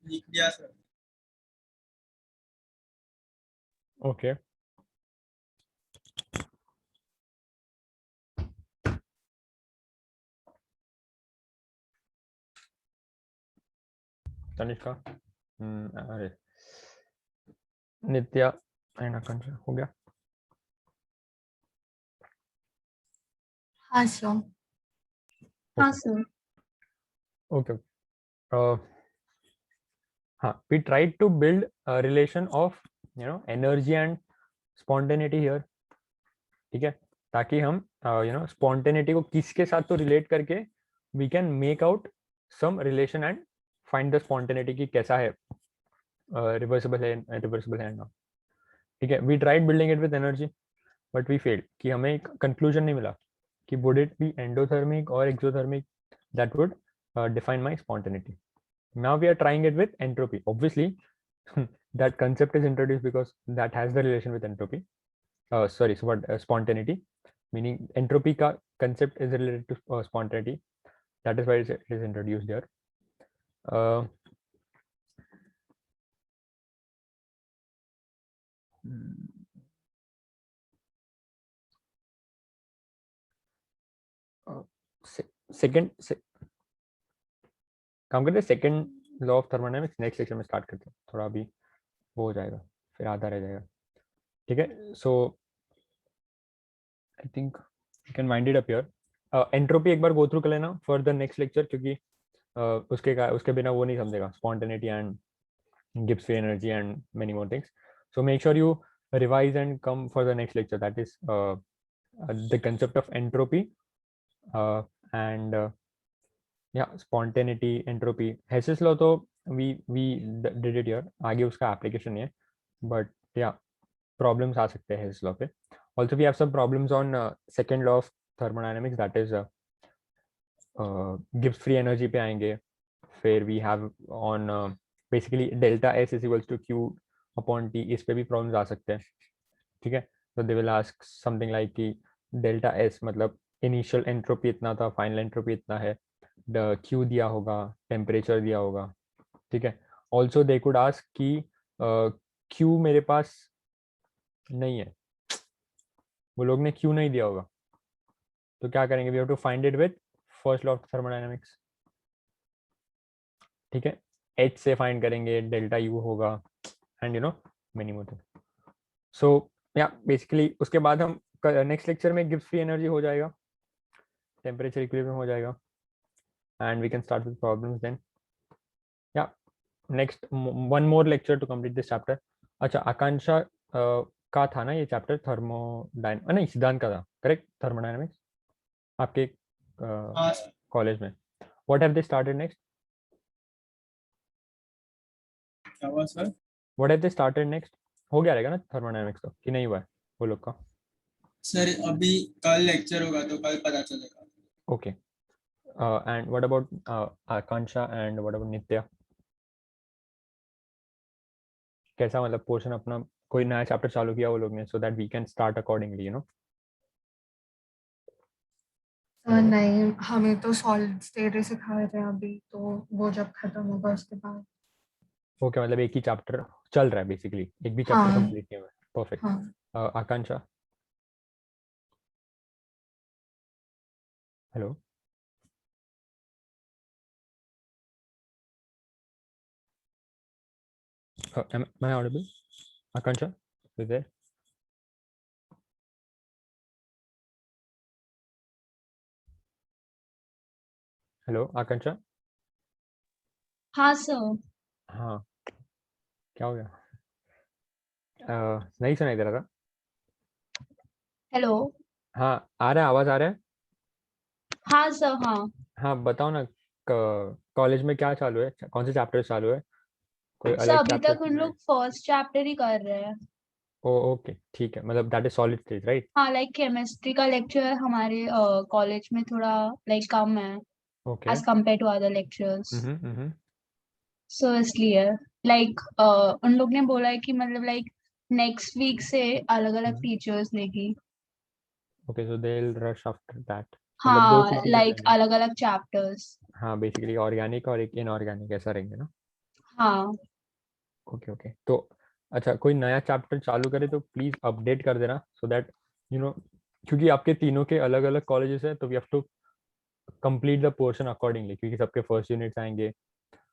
लिख दिया sir. Okay. Tanishka, अरे नित्या एंड आकांक्षा हो गया. हाँ सर. हाँ सर. Okay. हाँ, we tried to build a relation of energy and spontaneity here. ठीक है, ताकि हम स्पॉन्टेनिटी को किसके साथ तो रिलेट करके we can make out some relation and find the spontaneity की कैसा है, रिवर्सिबल है ना, ठीक है. We tried building it with energy but we failed, कि हमें एक कंक्लूजन नहीं मिला कि वुड इट बी एंडोथर्मिक और exothermic that would define my spontaneity. Now we are trying it with entropy. Obviously, that concept is introduced because that has the relation with entropy. Sorry, so what spontaneity, meaning entropy ka concept is related to spontaneity. That is why it is introduced here. Second काम करते हैं second law of thermodynamics next lecture में start करते हैं, थोड़ा अभी वो हो जाएगा, फिर आधा रह जाएगा, ठीक है. So I think you can wind it up here. Entropy एक बार गो थ्रू कर लेना फॉर द नेक्स्ट लेक्चर, क्योंकि उसके बिना वो नहीं समझेगा spontaneity and Gibbs free energy and many more things. So make sure you revise and come for the next lecture, that is the concept of entropy and yeah, spontaneity, entropy. Hess's law तो we did it here, आगे उसका application नहीं है, but yeah, problems आ सकते हैं Hess's law पे. Also we have some problems on second law of thermodynamics, that is Gibbs free energy पे आएंगे. फिर we have on basically delta S is equals to Q upon T, इस पे भी problems आ सकते हैं, ठीक है. तो they will ask something like कि डेल्टा एस मतलब इनिशियल एंट्रोपी इतना था, फाइनल एंट्रोपी इतना है, क्यू दिया होगा, टेम्परेचर दिया होगा, ठीक है. ऑल्सो दे कुड आस्क कि क्यू मेरे पास नहीं है, वो लोग ने क्यू नहीं दिया होगा, तो क्या करेंगे, we have to find it with first law of thermodynamics, ठीक है. एच से फाइंड करेंगे, डेल्टा यू होगा and many more things. So या बेसिकली उसके बाद हम नेक्स्ट लेक्चर में गिब्स फ्री एनर्जी हो जाएगा, टेम्परेचर इक्विलिब्रियम हो जाएगा, and we can start with problems then. या next one more lecture to complete this chapter. अच्छा, आकांक्षा का था ना ये चैप्टर, नहीं सिद्धांत का था, करेक्ट, थर्मोडायनामिक्स आपके कॉलेज में. What have they started next? क्या हुआ sir? What have they started next? हो गया रहेगा ना थर्मोडायनामिक्स तो, कि नहीं हुआ है वो लोग का? सर अभी कल लेक्चर होगा तो कल पता चलेगा. Okay. And what about Akanksha and what about Nitya? कैसा मतलब पोर्शन अपना, कोई नया चैप्टर चालू किया वो लोग ने, so that we can start accordingly, नहीं, हमें तो सॉलिड स्टेट ही सिखा रहे हैं अभी, तो वो जब खत्म होगा उसके बाद. ओके, मतलब एक ही चैप्टर चल रहा है बेसिकली, एक भी चैप्टर हाँ. कंप्लीट नहीं हुआ है. परफेक्ट. हाँ. Akanksha, hello. am I audible? Akansha, you there? Hello Akanksha. हाँ सर. हाँ, क्या हो गया? नहीं सुनाई दे रहा था. हेलो. हाँ, आ रहा है, आवाज आ रहा है. हाँ सर. हाँ. हाँ, बताओ ना, कॉलेज में क्या चालू है, कौन से चैप्टर चालू है, कोई सर अलग अभी चैप्टर? तक उन लोग फर्स्ट चैप्टर ही कर रहे हैं. ओके, ठीक है, मतलब that is solid state, right? हाँ, लाइक केमिस्ट्री का लेक्चर हमारे कॉलेज में थोड़ा लाइक कम है okay. As compared to other lectures. Hmm. So इसलिए लाइक उन लोग ने बोला है कि मतलब लाइक नेक्स्ट वीक से अलग अलग टीचर्स लेगी. Okay, so they will rush after that. मतलब दो हाँ, टीचर्स लाइक रहेंगे. अलग अलग चैप्टर्स. हाँ, बेसिकली ऑर्गेनिक और एक इनऑर्गेनिक ऐसा रहेंगे ना. हाँ. ओके. तो अच्छा, कोई नया चैप्टर चालू करे तो प्लीज अपडेट कर देना, सो दैट क्योंकि आपके तीनों के अलग अलग कॉलेजेस है, तो we have to complete the portion accordingly, क्योंकि सबके फर्स्ट यूनिट्स आएंगे,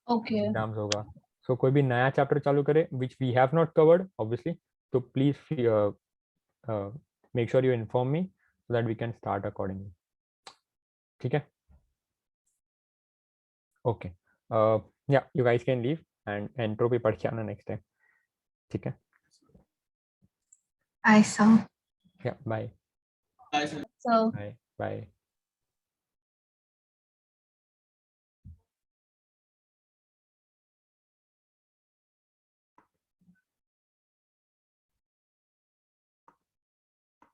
ओके. एग्जाम्स होगा. सो कोई भी नया चैप्टर चालू करे which we have not covered obviously, तो please make sure you inform me so that we can start accordingly, ठीक है. ओके, या you guys can leave and entropy पढ़ के आना नेक्स्ट टाइम, ठीक है. ऐसा. या bye. Bye sir. So bye bye.